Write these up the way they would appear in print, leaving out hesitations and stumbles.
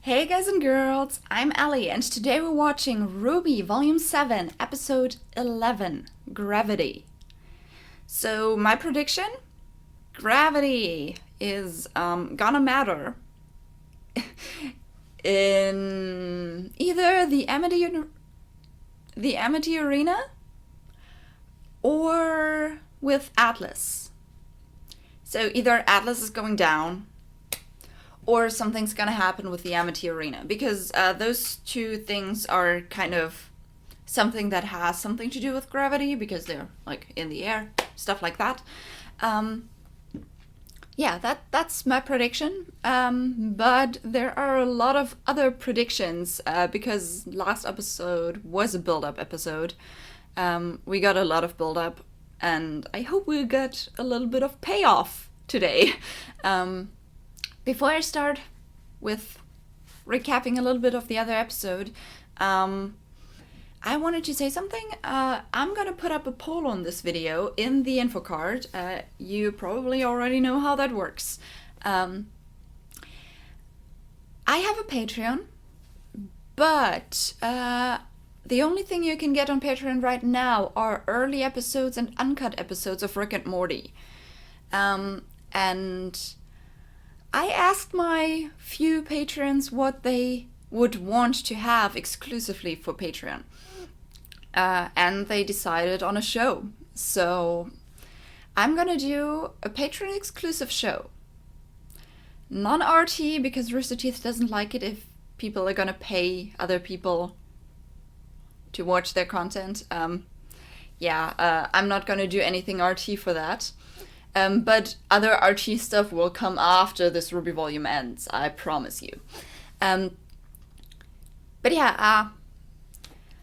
Hey guys and girls, I'm Allie and today we're watching RWBY Volume 7, Episode 11, Gravity. So my prediction? Gravity is gonna matter in either the Amity Arena or with Atlas. So either Atlas is going down or something's gonna happen with the Amity Arena, because those two things are kind of something that has something to do with gravity, because they're like in the air, stuff like that. Yeah, that's my prediction. But there are a lot of other predictions, because last episode was a build-up episode. We got a lot of build-up, and I hope we get a little bit of payoff today. Before I start with recapping a little bit of the other episode, I wanted to say something. I'm gonna put up a poll on this video in the info card. You probably already know how that works. I have a Patreon, but the only thing you can get on Patreon right now are early episodes and uncut episodes of Rick and Morty. And I asked my few patrons what they would want to have exclusively for Patreon. And they decided on a show. So I'm gonna do a Patreon exclusive show. Non-RT, because Rooster Teeth doesn't like it if people are gonna pay other people to watch their content. I'm not gonna do anything RT for that. But other RT stuff will come after this RWBY volume ends, I promise you. But yeah,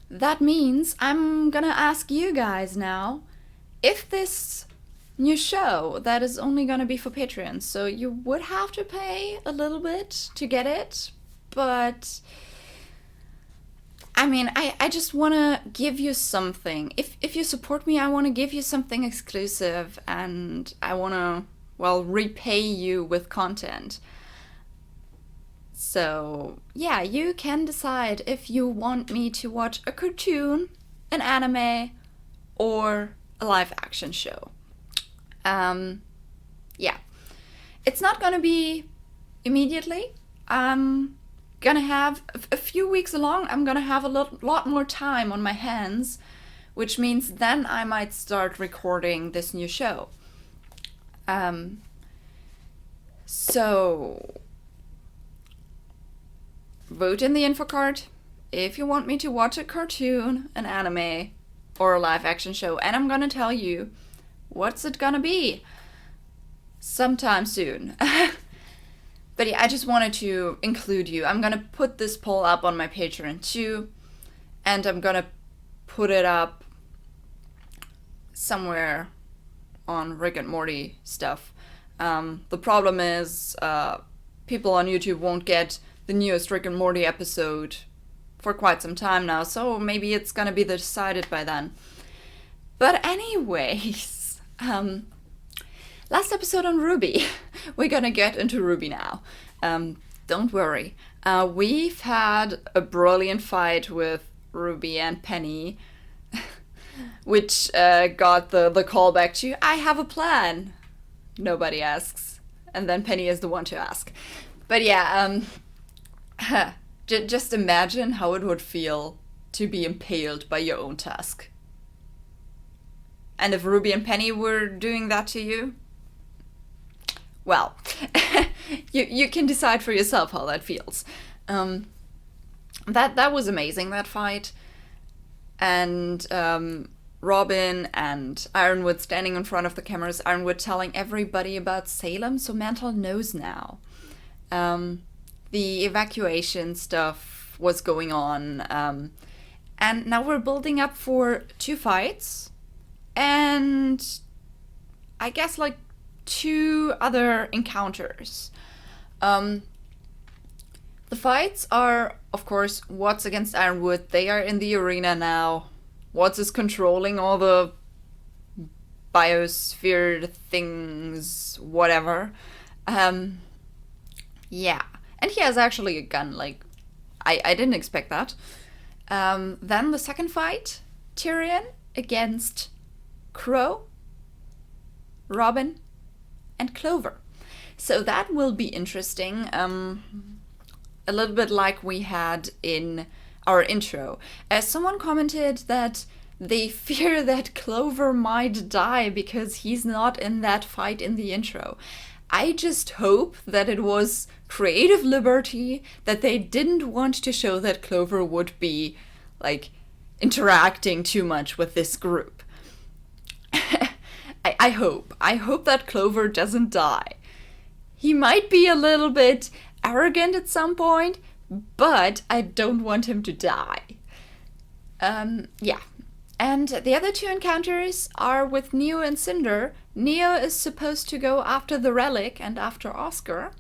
that means I'm gonna ask you guys now if this new show that is only gonna be for Patreon, so you would have to pay a little bit to get it, but I mean, I just want to give you something. If you support me, I want to give you something exclusive, and I want to, well, repay you with content. So, yeah, you can decide if you want me to watch a cartoon, an anime, or a live action show. Yeah. It's not gonna be immediately. Gonna have a few weeks along. I'm gonna have a lot more time on my hands, which means then I might start recording this new show. So vote in the info card if you want me to watch a cartoon, an anime, or a live action show, and I'm gonna tell you what's it gonna be sometime soon. But yeah, I just wanted to include you. I'm gonna put this poll up on my Patreon too, and I'm gonna put it up somewhere on Rick and Morty stuff. The problem is people on YouTube won't get the newest Rick and Morty episode for quite some time now, so maybe it's gonna be decided by then. But anyways, last episode on RWBY. We're gonna get into RWBY now. Don't worry. We've had a brilliant fight with RWBY and Penny, which got the callback to, I have a plan. Nobody asks. And then Penny is the one to ask. But yeah, just imagine how it would feel to be impaled by your own tusk. And if RWBY and Penny were doing that to you, well, you can decide for yourself how that feels. That was amazing, that fight. And Robin and Ironwood standing in front of the cameras, Ironwood telling everybody about Salem, so Mantle knows now. The evacuation stuff was going on. And now we're building up for 2 fights. And I guess like 2 other encounters. The fights are, of course, Watts against Ironwood. They are in the arena now. Watts is controlling all the biosphere things, whatever. Yeah. And he has actually a gun, like, I didn't expect that. Then the second fight, Tyrion against Crow, Robin, and Clover. So that will be interesting. A little bit like we had in our intro. As someone commented that they fear that Clover might die because he's not in that fight in the intro. I just hope that it was creative liberty, that they didn't want to show that Clover would be, like, interacting too much with this group. I hope that Clover doesn't die. He might be a little bit arrogant at some point, but I don't want him to die. Yeah. And the other two encounters are with Neo and Cinder. Neo is supposed to go after the relic and after Oscar,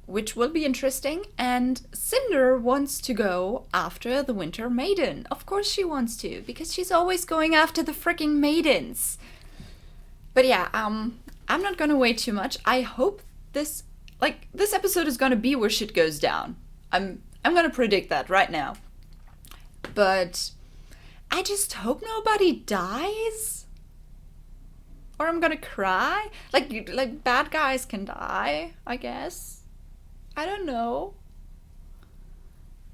which will be interesting. And Cinder wants to go after the Winter Maiden. Of course she wants to, because she's always going after the freaking maidens. But yeah, I'm not gonna wait too much. I hope this episode is gonna be where shit goes down. I'm gonna predict that right now. But I just hope nobody dies. Or I'm gonna cry. Like bad guys can die, I guess. I don't know.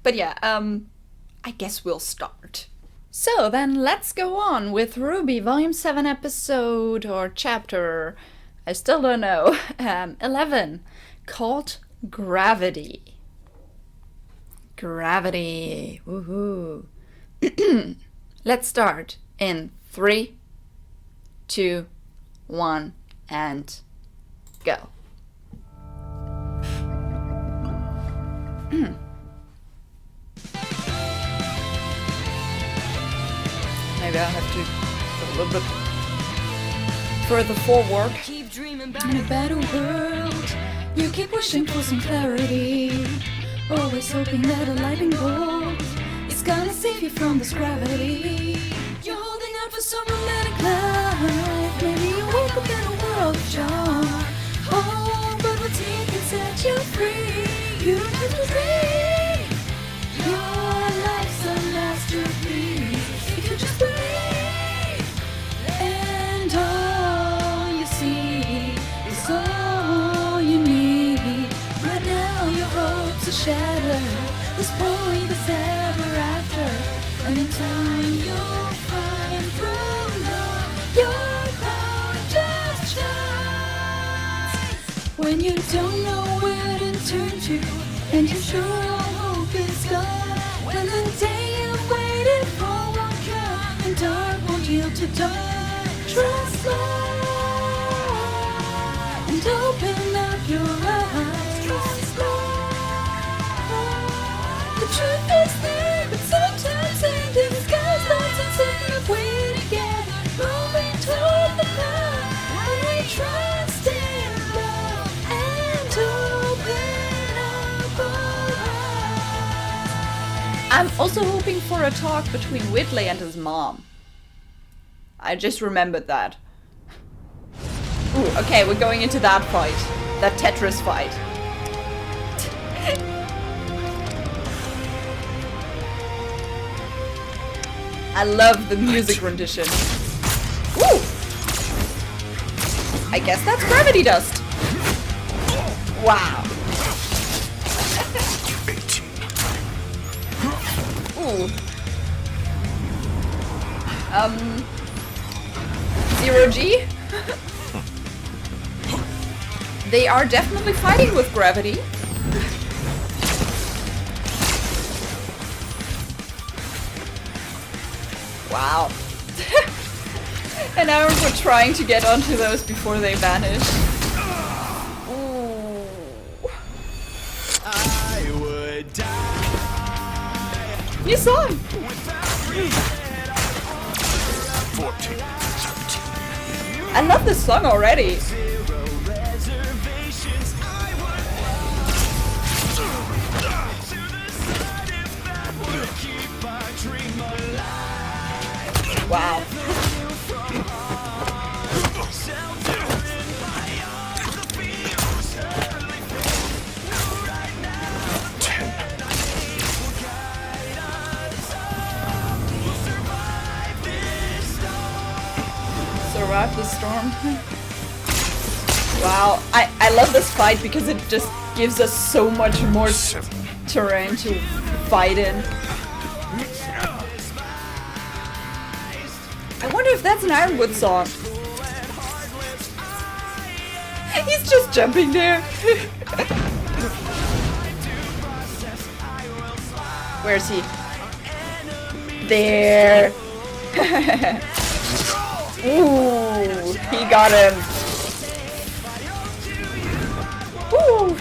But yeah, I guess we'll start. So then let's go on with RWBY Volume 7 episode or chapter, I still don't know, 11, called Gravity. Gravity, woohoo. Let's start in 3, 2, 1, and go. Maybe I have to go a little bit further forward. Keep dreaming In a better world, you keep wishing for some clarity. Always hoping that a lightning bolt is gonna save you from this gravity. You're holding out for some romantic life. Maybe you wake up in a world of joy. Oh, but what's here can set you free. You don't have to dream. Your life's a masterpiece if you just believe. And all you see is all you need. Right now your hopes are shattered. This point is ever after. And in time you'll find through love your power just shines. When you don't know where to turn to, and you're sure all hope is gone. When the day you've waited for won't come, and dark won't yield to dawn. Trust love and open up your eyes. Trust love. The truth is there, but sometimes in disguise. Thoughts inside if we together, moving toward the light. When we trust in love and open up our eyes. I'm also hoping for a talk between Whitley and his mom. I just remembered that. Ooh, okay, we're going into that fight. That Tetris fight. I love the music rendition. Woo! I guess that's gravity dust. Wow. Ooh. 0G? They are definitely fighting with gravity. Wow. And now we're trying to get onto those before they vanish. Ooh. I would die. New song! 14, 13. I love this song already. Zero reservations. I would to the side if that would keep our dream alive. Wow. Shelter in my arms, the feels early fade. No, right survive the storm. Wow, I love this fight because it just gives us so much more terrain to fight in. I wonder if that's an Ironwood song. He's just jumping there. Where is he? There. Ooh, he got him. Ooh.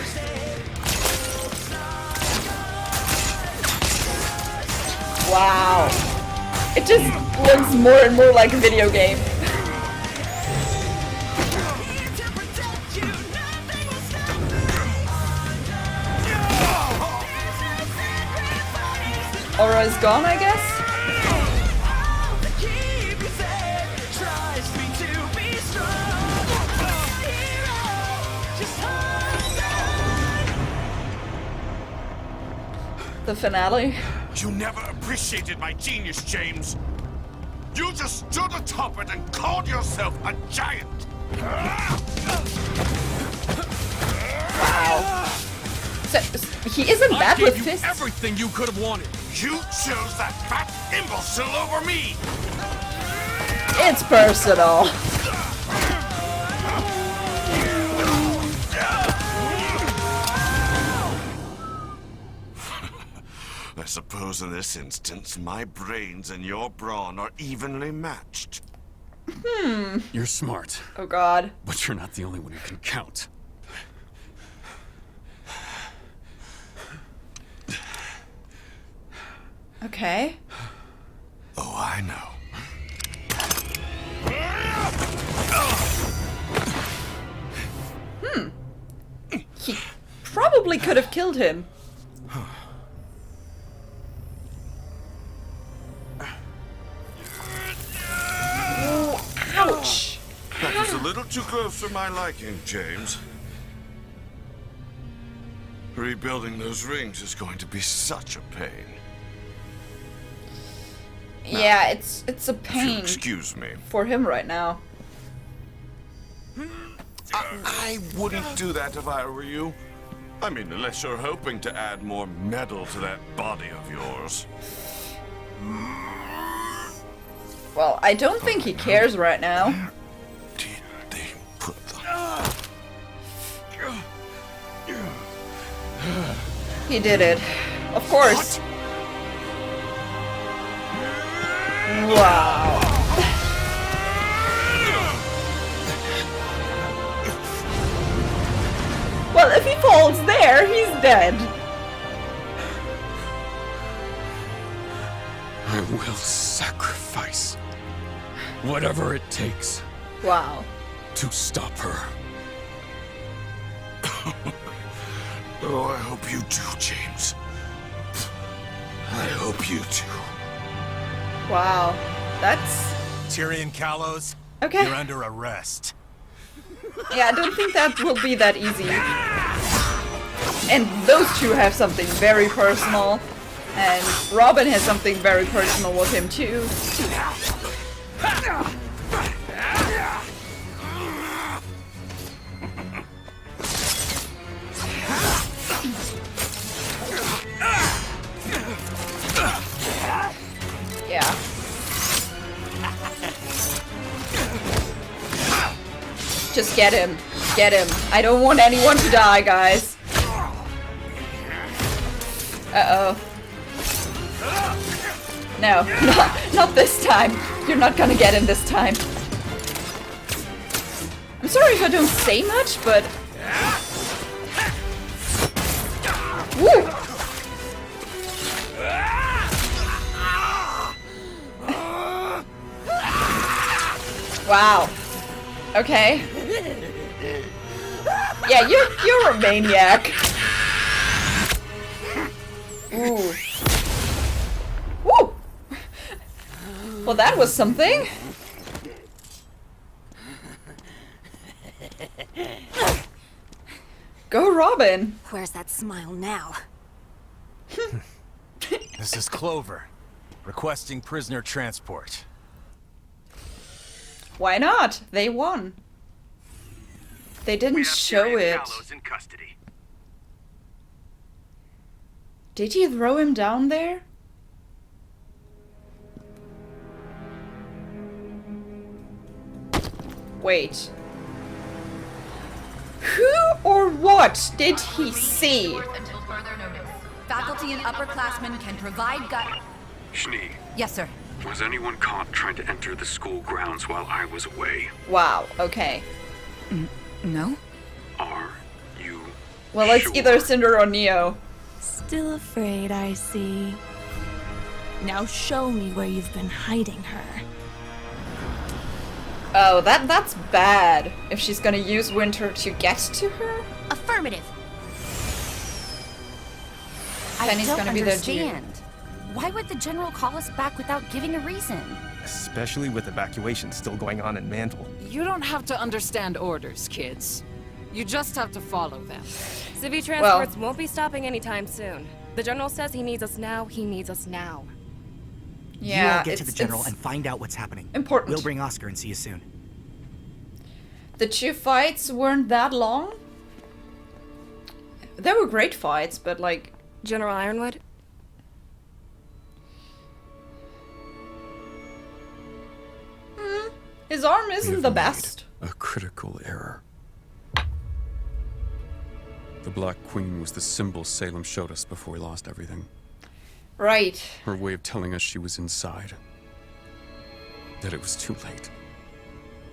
Wow. It just looks more and more like a video game. Aura is gone, I guess? The finale. You never appreciated my genius, James. You just stood atop it and called yourself a giant. Wow. So, he isn't bad with fists. Everything you could have wanted. You chose that fat imbecile over me. It's personal. I suppose in this instance, my brains and your brawn are evenly matched. You're smart, Oh god. but you're not the only one who can count. Okay. Oh, I know. He probably could have killed him. Ooh, ouch. That was a little too close for my liking, James. Rebuilding those rings is going to be such a pain. Yeah, it's a If you'll pain excuse me. for him right now. I wouldn't do that if I were you. I mean, unless you're hoping to add more metal to that body of yours. Well, I don't think he cares right now. Did they put the... He did it. Of course. Wow. Well, if he falls there, he's dead. I will sacrifice whatever it takes Wow. to stop her. Oh, I hope you do, James. I hope you do. Wow. That's... Tyrion Callows, Okay. you're under arrest. Yeah, I don't think that will be that easy. And those two have something very personal. And Robin has something very personal with him too. Yeah. Just get him. Get him. I don't want anyone to die, guys. Uh-oh. No, not this time. You're not gonna get him this time. I'm sorry if I don't say much, but... Woo! Wow. Okay. Yeah, you're a maniac. Ooh. Woo! Well, that was something. Go, Robin. Where's that smile now? This is Clover, requesting prisoner transport. Why not? They won. They didn't show Tyrion it. Gallows in custody. Did he throw him down there? Wait. Who or what did he see? Until further notice. Faculty and upperclassmen can provide Schnee, Yes, sir. was anyone caught trying to enter the school grounds while I was away? Wow, okay. No? Are you Well, it's sure? either Cinder or Neo. Still afraid, I see. Now show me where you've been hiding her. Oh, that's bad. If she's gonna use Winter to get to her? Affirmative. Penny's I don't gonna be there, understand. Why would the general call us back without giving a reason? Especially with evacuation still going on in Mantle. You don't have to understand orders, kids. You just have to follow them. Civi transports won't be stopping anytime soon. The general says he needs us now, he needs us now. Yeah, you all get to the general and find out what's happening. important. We'll bring Oscar and see you soon. The 2 fights weren't that long. They were great fights, but like... General Ironwood? His arm We isn't have the made best. A critical error. The Black Queen was the symbol Salem showed us before we lost everything. Right. Her way of telling us she was inside. That it was too late.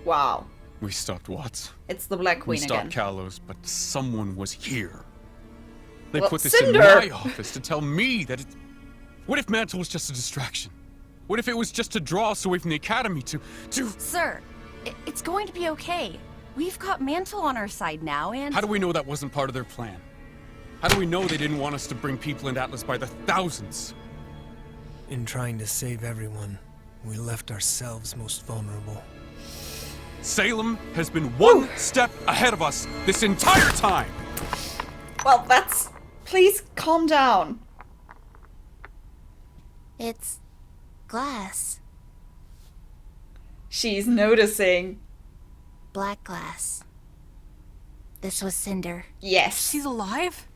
Wow. We stopped Watts. It's the Black We Queen stopped again. Callows, but someone was here. They Well, put this Cinder! in my office to tell me that it... What if Mantle was just a distraction? What if it was just to draw us away from the Academy to... Sir, it's going to be okay. We've got Mantle on our side now, and... How do we know that wasn't part of their plan? How do we know they didn't want us to bring people into Atlas by the thousands? In trying to save everyone, we left ourselves most vulnerable. Salem has been one step ahead of us this entire time! Well, that's... Please calm down. It's glass. She's noticing. Black glass. This was Cinder. Yes. She's alive?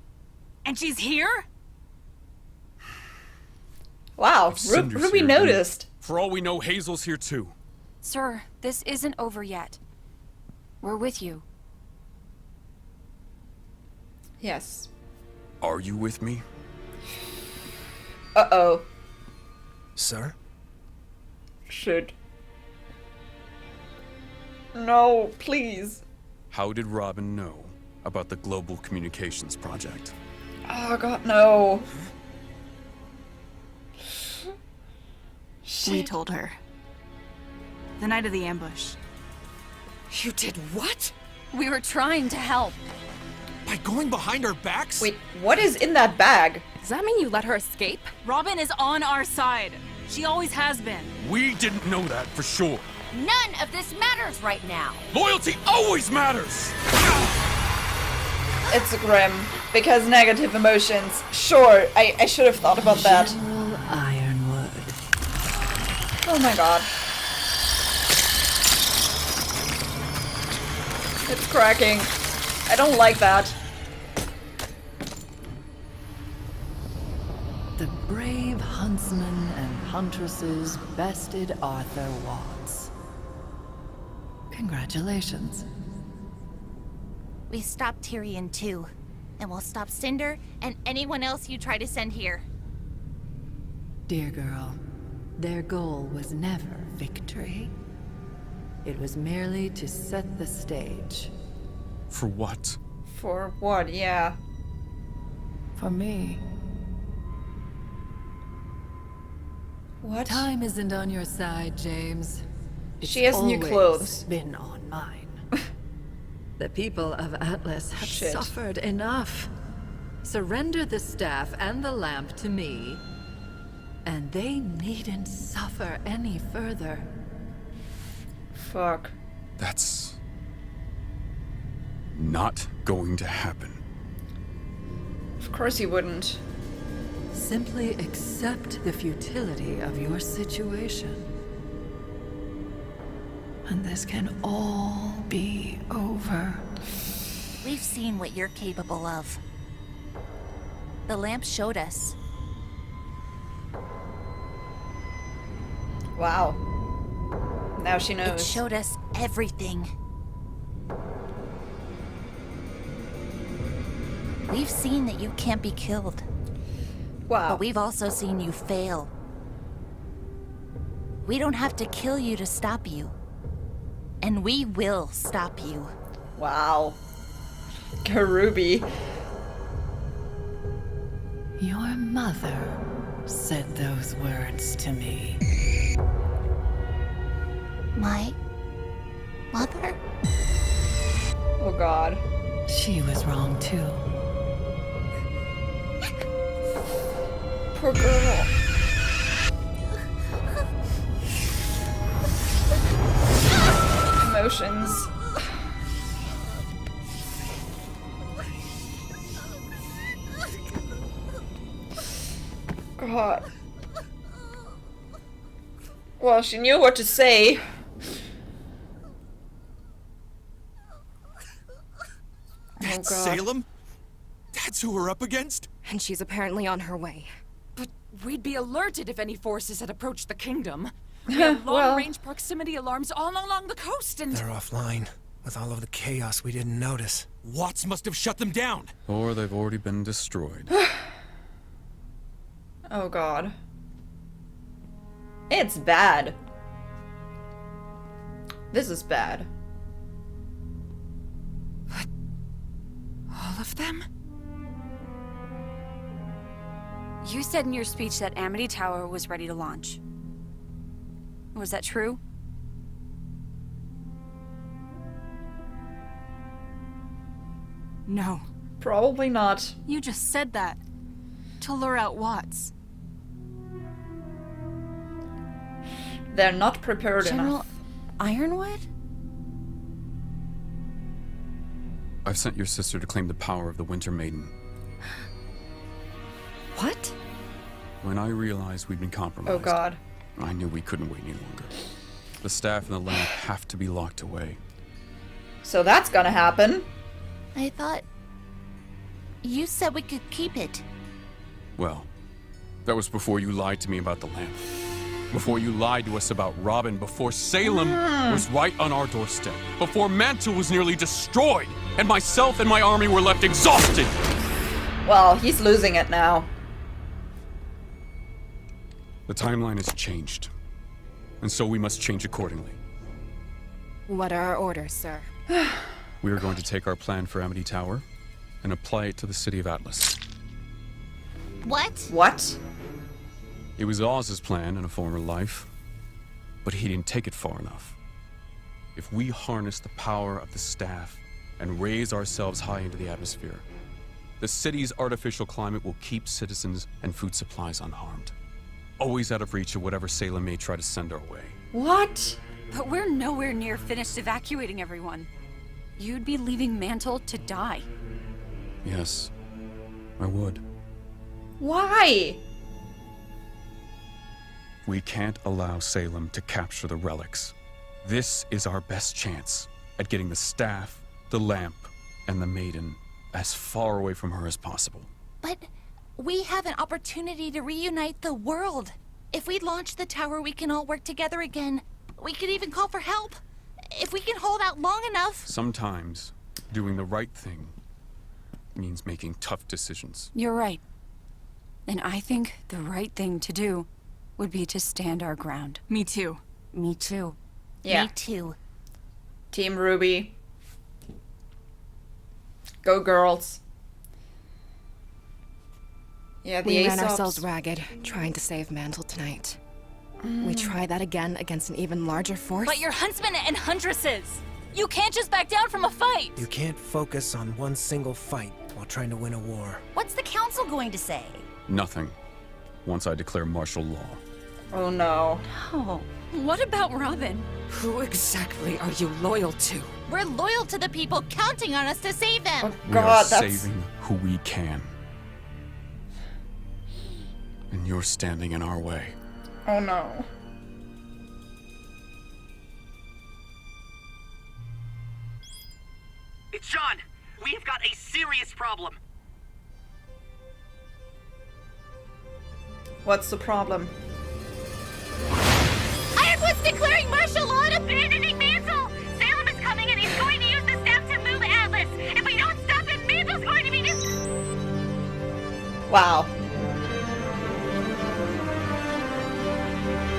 And she's here? Wow, Cinder's Ruby here, noticed. For all we know, Hazel's here too. Sir, this isn't over yet. We're with you. Yes. Are you with me? Uh-oh. Sir? Shit. No, please. How did Robin know about the Global Communications Project? Oh god, no. We told her. The night of the ambush. You did what? We were trying to help. By going behind our backs? Wait, what is in that bag? Does that mean you let her escape? Robin is on our side. She always has been. We didn't know that for sure. None of this matters right now. Loyalty always matters! It's grim. Because negative emotions. Sure, I should have thought about that. General Ironwood. Oh my god. It's cracking. I don't like that. The brave huntsman and huntresses bested Arthur Watts. Congratulations. We stopped Tyrion too. And we'll stop Cinder and anyone else you try to send here. Dear girl, their goal was never victory. It was merely to set the stage. For what? For what? Yeah. For me. What? Time isn't on your side, James. It's She has new always clothes. been on mine. The people of Atlas have Shit. suffered enough. Surrender the staff and the lamp to me, and they needn't suffer any further. Fuck. That's... not going to happen. Of course he wouldn't. Simply accept the futility of your situation. And this can all be over. We've seen what you're capable of. The lamp showed us. Wow. Now she It knows. showed us everything. We've seen that you can't be killed. Wow. But we've also seen you fail. We don't have to kill you to stop you. And we will stop you. Wow. RWBY. Your mother said those words to me. My mother? Oh god. She was wrong too. Poor girl. Emotions. God. Well, she knew what to say. That's God. Salem? That's who we're up against? And she's apparently on her way. But we'd be alerted if any forces had approached the kingdom. We have long-range proximity alarms all along the coast and... They're offline. With all of the chaos, we didn't notice. Watts must have shut them down. Or they've already been destroyed. Oh god. It's bad. This is bad. All of them? You said in your speech that Amity Tower was ready to launch. Was that true? No. Probably not. You just said that. To lure out Watts. They're not prepared General enough. Ironwood? I've sent your sister to claim the power of the Winter Maiden. What? When I realized we'd been compromised, Oh god. I knew we couldn't wait any longer. The staff and the lamp have to be locked away. So that's gonna happen. I thought... You said we could keep it. Well, that was before you lied to me about the lamp. Before you lied to us about Robin. Before Salem was right on our doorstep. Before Mantle was nearly destroyed. And myself and my army were left exhausted. Well, he's losing it now. The timeline has changed. And so we must change accordingly. What are our orders, sir? We are going to take our plan for Amity Tower and apply it to the city of Atlas. What? What? It was Oz's plan in a former life, but he didn't take it far enough. If we harness the power of the staff and raise ourselves high into the atmosphere, the city's artificial climate will keep citizens and food supplies unharmed, always out of reach of whatever Salem may try to send our way. What? But we're nowhere near finished evacuating everyone. You'd be leaving Mantle to die. Yes, I would. Why? We can't allow Salem to capture the relics. This is our best chance at getting the staff, the lamp, and the maiden as far away from her as possible. But we have an opportunity to reunite the world. If we launch the tower, we can all work together again. We could even call for help. If we can hold out long enough. Sometimes doing the right thing means making tough decisions. You're right. And I think the right thing to do would be to stand our ground. Me too. Me too. Yeah. Me too. Team RWBY. Go girls. Yeah, the We ran Aesops. ourselves ragged, trying to save Mantle tonight. We try that again against an even larger force. But you're huntsmen and huntresses! You can't just back down from a fight! You can't focus on one single fight while trying to win a war. What's the council going to say? Nothing. Once I declare martial law. Oh no. Oh, what about Robin? Who exactly are you loyal to? We're loyal to the people counting on us to save them. Oh We god, are that's... saving who we can. And you're standing in our way. Oh no. problem. What's the problem? Ironwood's declaring martial law and abandoning Mantle! Salem is coming and he's going to use the staff to move Atlas! If we don't stop him, Mantle's going to be Wow.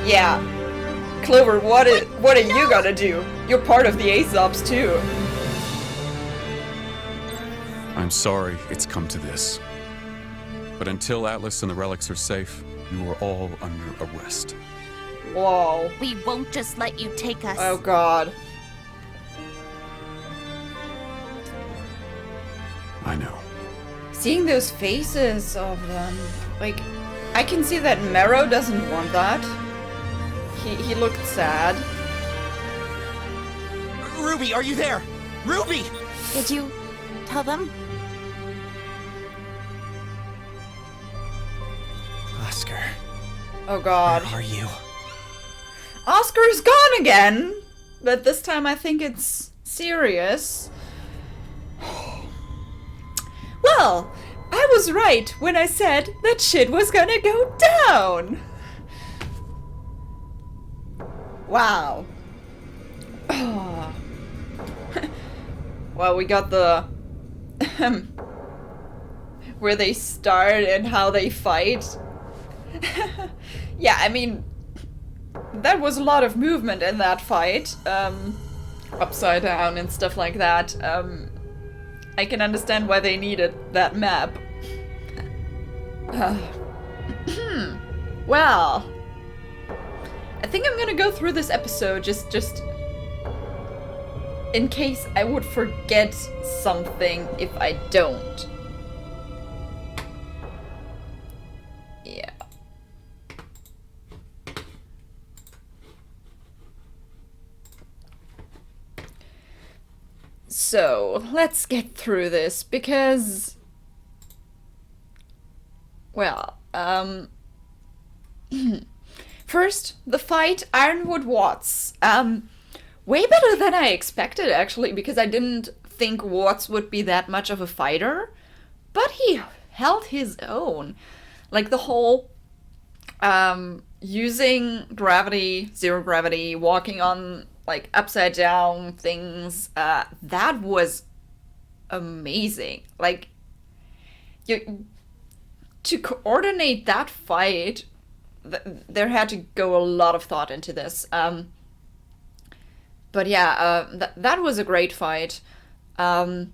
Yeah. Clover, what are you gonna do? You're part of the Aesops too. I'm sorry it's come to this. But until Atlas and the relics are safe, you are all under arrest. Whoa. We won't just let you take us. Oh god. I know. Seeing those faces of them, like, I can see that Marrow doesn't want that. He looked sad. Ruby, are you there? Ruby! Did you tell them? Oscar. Oh god. Where are you? Oscar's gone again! But this time I think it's serious. Well, I was right when I said that shit was gonna go down! Wow. Oh. Well, we got the... where they start and how they fight. Yeah, I mean... That was a lot of movement in that fight. Upside down and stuff like that. I can understand why they needed that map. Well... I think I'm gonna go through this episode just in case I would forget something if I don't. Yeah. So, let's get through this because, well, first, the fight, Ironwood Watts. Way better than I expected, actually, because I didn't think Watts would be that much of a fighter. But he held his own. Like, the whole, using gravity, zero gravity, walking on, like, upside down things, that was amazing. Like, to coordinate that fight... There had to go a lot of thought into this. But yeah, that was a great fight. Like,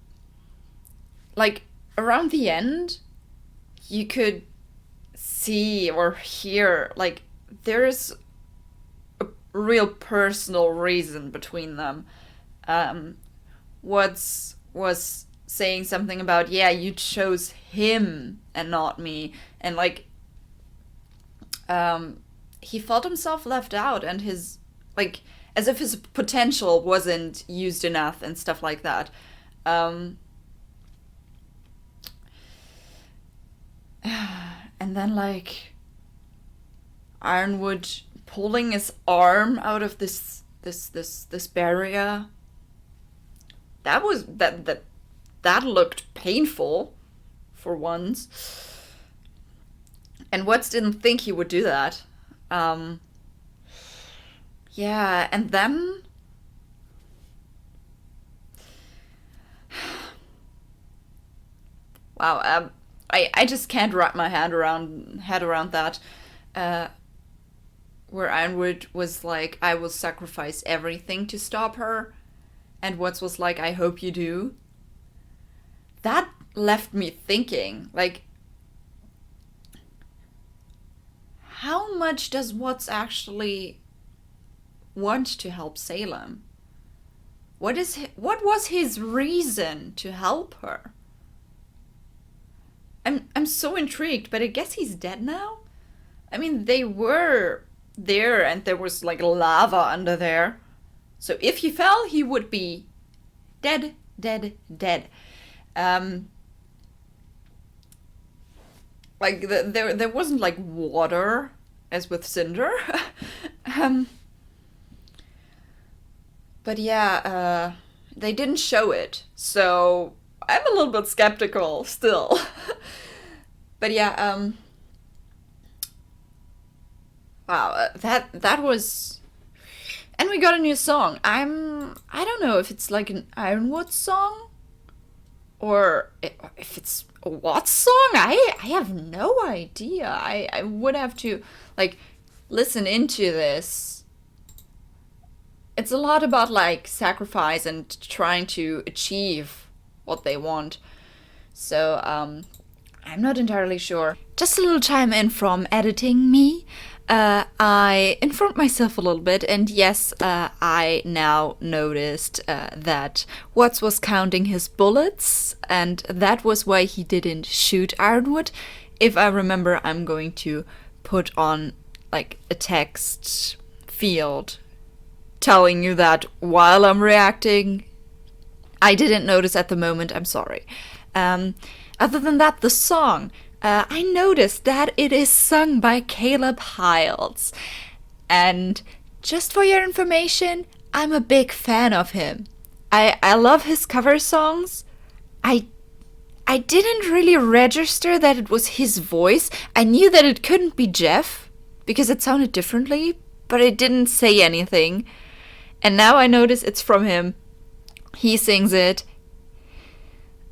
around the end, you could see or hear, like, there's a real personal reason between them. Watts was saying something about, yeah, you chose him and not me. And, like, he felt himself left out and his, like, as if his potential wasn't used enough and stuff like that. And then, like, Ironwood pulling his arm out of this barrier. That was, that looked painful for once. And Watts didn't think he would do that. Yeah, and then... Wow, I just can't wrap my head around that. Where Ironwood was like, I will sacrifice everything to stop her. And Watts was like, I hope you do. That left me thinking, like... How much does Watts actually want to help Salem? What was his reason to help her? I'm so intrigued, but I guess he's dead now? I mean, they were there and there was like lava under there. So if he fell, he would be dead. Like, there wasn't, like, water, as with Cinder. But yeah, they didn't show it. So I'm a little bit skeptical still. But yeah, wow, that was... And we got a new song. I don't know if it's like an Ironwood song or if it's a what song. I have no idea. I would have to like listen into this. It's a lot about like sacrifice and trying to achieve what they want. So I'm not entirely sure. Just a little chime in from editing me. I informed myself a little bit, and yes, I now noticed that Watts was counting his bullets, and that was why he didn't shoot Ironwood. If I remember, I'm going to put on like a text field telling you that while I'm reacting. I didn't notice at the moment, I'm sorry. Other than that, the song. I noticed that it is sung by Caleb Hiles. And just for your information, I'm a big fan of him. I love his cover songs. I didn't really register that it was his voice. I knew that it couldn't be Jeff, because it sounded differently, but it didn't say anything. And now I notice it's from him. He sings it.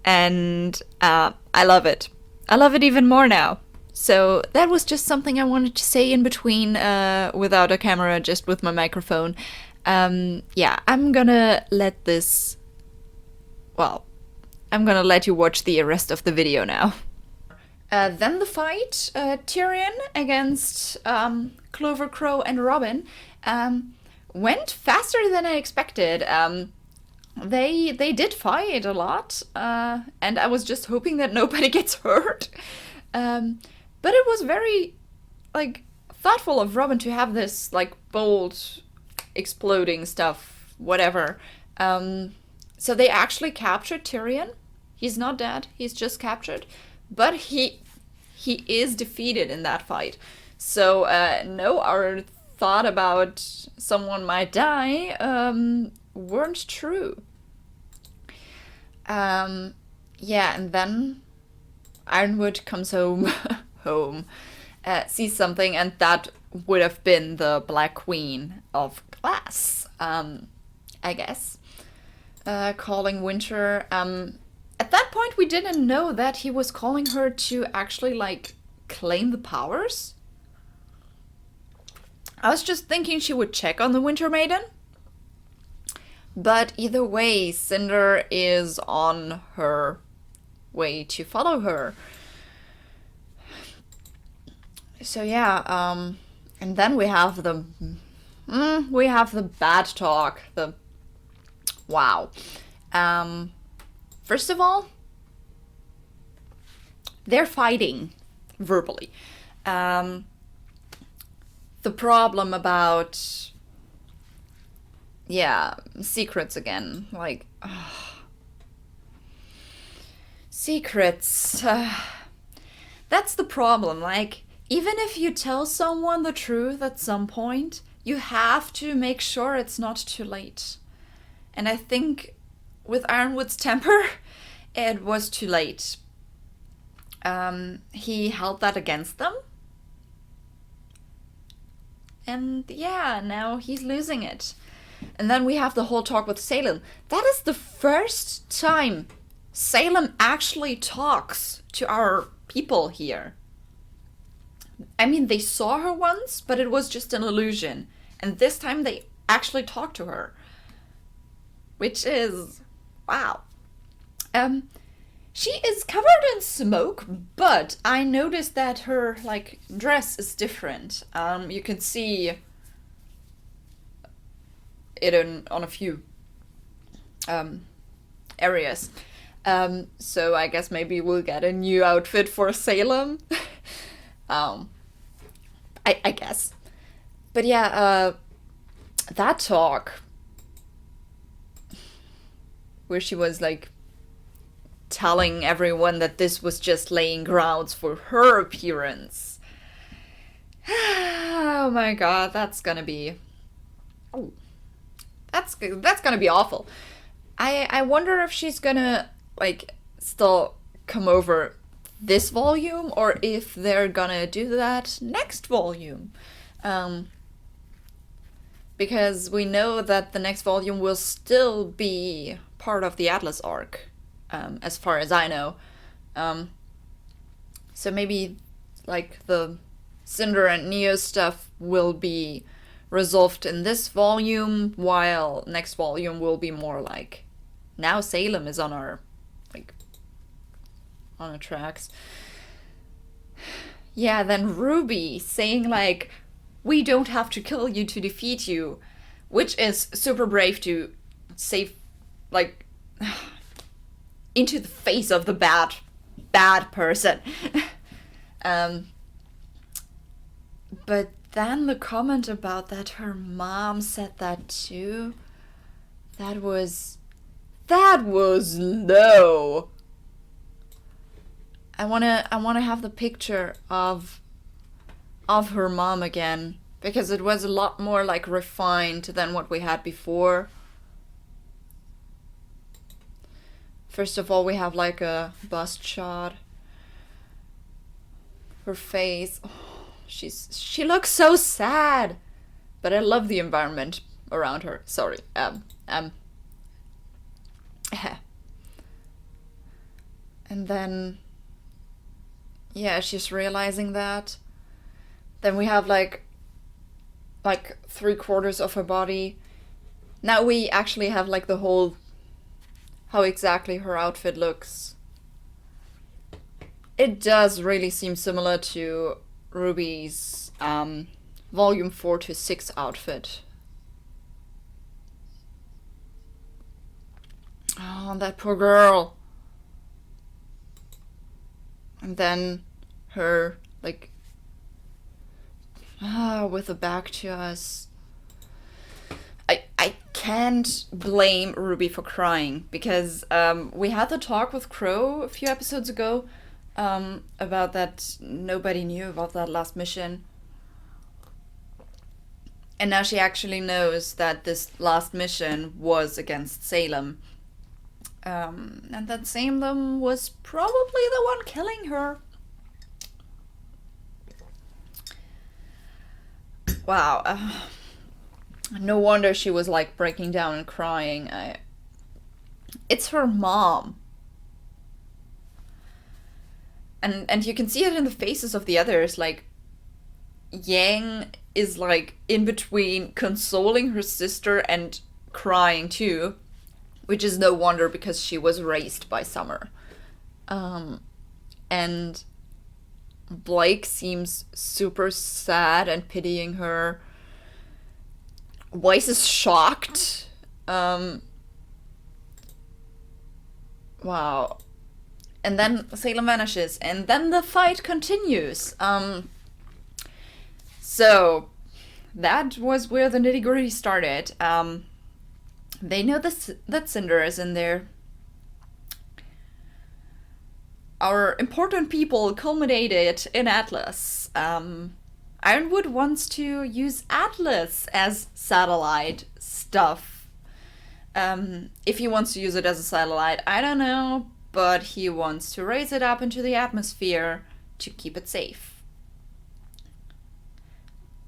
And I love it. I love it even more now. So that was just something I wanted to say in between, without a camera, just with my microphone. Yeah, I'm gonna let this... Well, I'm gonna let you watch the rest of the video now. Then the fight, Tyrion against Clover, Crow, and Robin, went faster than I expected. They did fight a lot, and I was just hoping that nobody gets hurt. But it was very, like, thoughtful of Robin to have this, like, bold, exploding stuff, whatever. So they actually captured Tyrion. He's not dead, he's just captured. But he is defeated in that fight. So, no, our thought about someone might die, weren't true. Yeah, and then Ironwood comes home, sees something, and that would have been the Black Queen of Glass, I guess. Calling Winter. At that point, we didn't know that he was calling her to actually, like, claim the powers. I was just thinking she would check on the Winter Maiden. But either way, Cinder is on her way to follow her. So yeah, and then we have the bad talk. Wow. First of all, they're fighting verbally. The problem about... Yeah, secrets again. Like, secrets. That's the problem. Like, even if you tell someone the truth at some point, you have to make sure it's not too late. And I think with Ironwood's temper, it was too late. He held that against them. And yeah, now he's losing it. And then we have the whole talk with Salem. That is the first time Salem actually talks to our people here. I mean, they saw her once, but it was just an illusion. And this time they actually talked to her. Which is... wow. She is covered in smoke, but I noticed that her, like, dress is different. You can see... it on a few areas. So I guess maybe we'll get a new outfit for Salem. I guess. But yeah, that talk where she was like telling everyone that this was just laying grounds for her appearance. Oh my god, that's gonna be... oh. That's gonna be awful. I wonder if she's gonna, like, still come over this volume or if they're gonna do that next volume. Because we know that the next volume will still be part of the Atlas arc, as far as I know. So maybe like the Cinder and Neo stuff will be resolved in this volume, while next volume will be more like, now Salem is on our tracks. Yeah, then Ruby saying like, we don't have to kill you to defeat you, which is super brave to say, like, into the face of the bad person. But then the comment about that her mom said that too, that was low. I wanna have the picture of her mom again, because it was a lot more like refined than what we had before. First of all, we have like a bust shot. Her face, oh, she looks so sad, but I love the environment around her. Sorry, and then, yeah, she's realizing that. Then we have like 3/4 of her body. Now we actually have like the whole, how exactly her outfit looks. It does really seem similar to Ruby's volume 4 to 6 outfit. Oh, that poor girl. And then her like, with the back to us. I can't blame Ruby for crying, because we had the talk with Crow a few episodes ago about that nobody knew about that last mission. And now she actually knows that this last mission was against Salem. And that Salem was probably the one killing her. Wow. No wonder she was like breaking down and crying. It's her mom. And you can see it in the faces of the others. Like, Yang is like in between consoling her sister and crying too, which is no wonder because she was raised by Summer. And Blake seems super sad and pitying her. Weiss is shocked. Wow. And then Salem vanishes, and then the fight continues. So that was where the nitty-gritty started. They know that Cinder is in there. Our important people culminated in Atlas. Ironwood wants to use Atlas as satellite stuff. If he wants to use it as a satellite, I don't know, but he wants to raise it up into the atmosphere to keep it safe.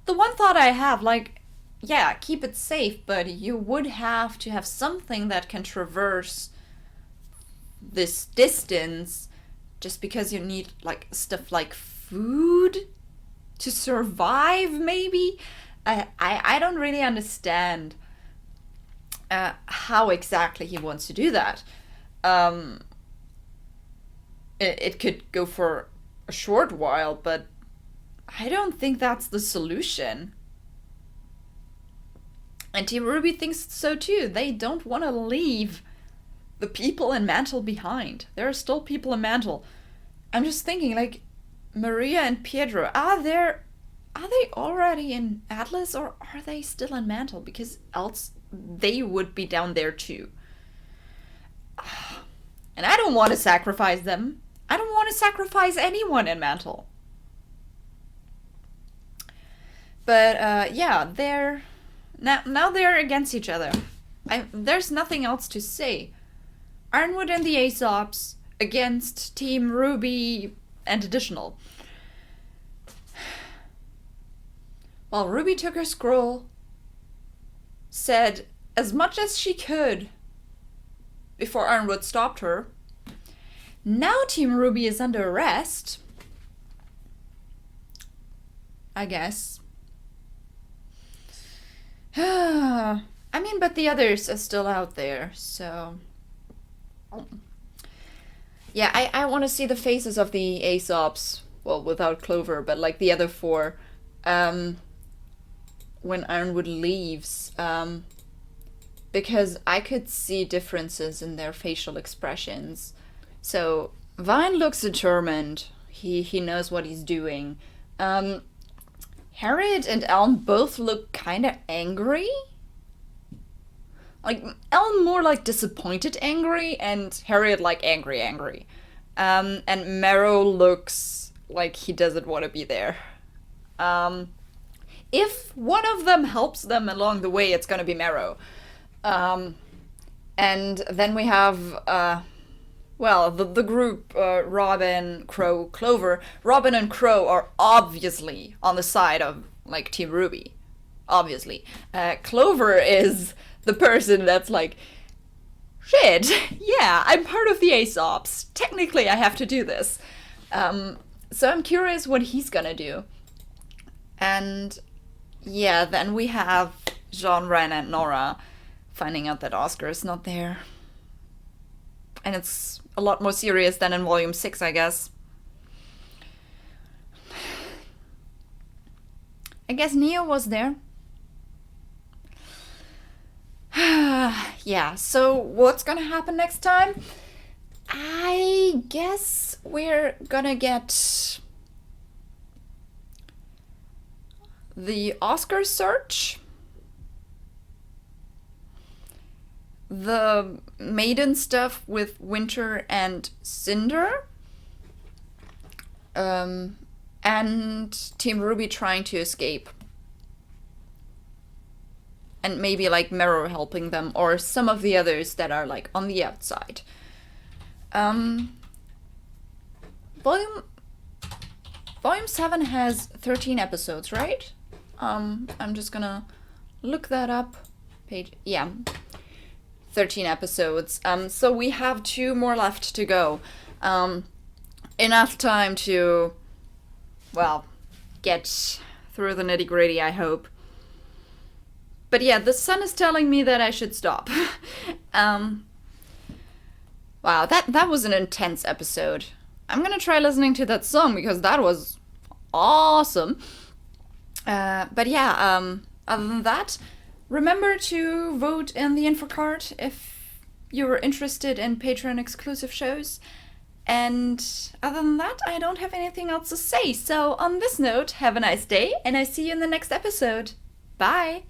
The one thought I have, like, yeah, keep it safe, but you would have to have something that can traverse this distance, just because you need like stuff like food to survive, maybe? I don't really understand how exactly he wants to do that. It could go for a short while, but I don't think that's the solution. And Team RWBY thinks so too. They don't want to leave the people in Mantle behind. There are still people in Mantle. I'm just thinking, like, Maria and Pietro, are they already in Atlas, or are they still in Mantle? Because else they would be down there too. And I don't want to sacrifice them. I don't want to sacrifice anyone in Mantle. But yeah, now they're against each other. There's nothing else to say. Ironwood and the Aesops against Team RWBY and additional. Well, RWBY took her scroll, said as much as she could before Ironwood stopped her. Now Team RWBY is under arrest, I guess. I mean, but the others are still out there, so... Yeah, I want to see the faces of the Aesops, well, without Clover, but like the other four, when Ironwood leaves, because I could see differences in their facial expressions. So, Vine looks determined. He knows what he's doing. Harriet and Elm both look kind of angry. Like, Elm more like disappointed angry, and Harriet like angry. And Marrow looks like he doesn't want to be there. If one of them helps them along the way, it's gonna be Marrow. And then we have, well, the group, Robin, Crow, Clover. Robin and Crow are obviously on the side of, like, Team RWBY. Obviously. Clover is the person that's like, shit, yeah, I'm part of the Aesops. Technically, I have to do this. So I'm curious what he's gonna do. And, yeah, then we have Jean, Ren, and Nora finding out that Oscar is not there. And it's a lot more serious than in Volume 6, I guess. I guess Neo was there. Yeah, so what's gonna happen next time? I guess we're gonna get the Oscar search, the maiden stuff with Winter and Cinder, and Team RWBY trying to escape. And maybe like Marrow helping them, or some of the others that are like on the outside. Volume 7 has 13 episodes, right? I'm just gonna look that up. Yeah, 13 episodes. So we have 2 more left to go. Enough time to, well, get through the nitty-gritty, I hope. But yeah, the sun is telling me that I should stop. Wow, that was an intense episode. I'm gonna try listening to that song because that was awesome. But yeah, other than that, remember to vote in the info card if you're interested in Patreon exclusive shows. And other than that, I don't have anything else to say. So on this note, have a nice day, and I see you in the next episode. Bye!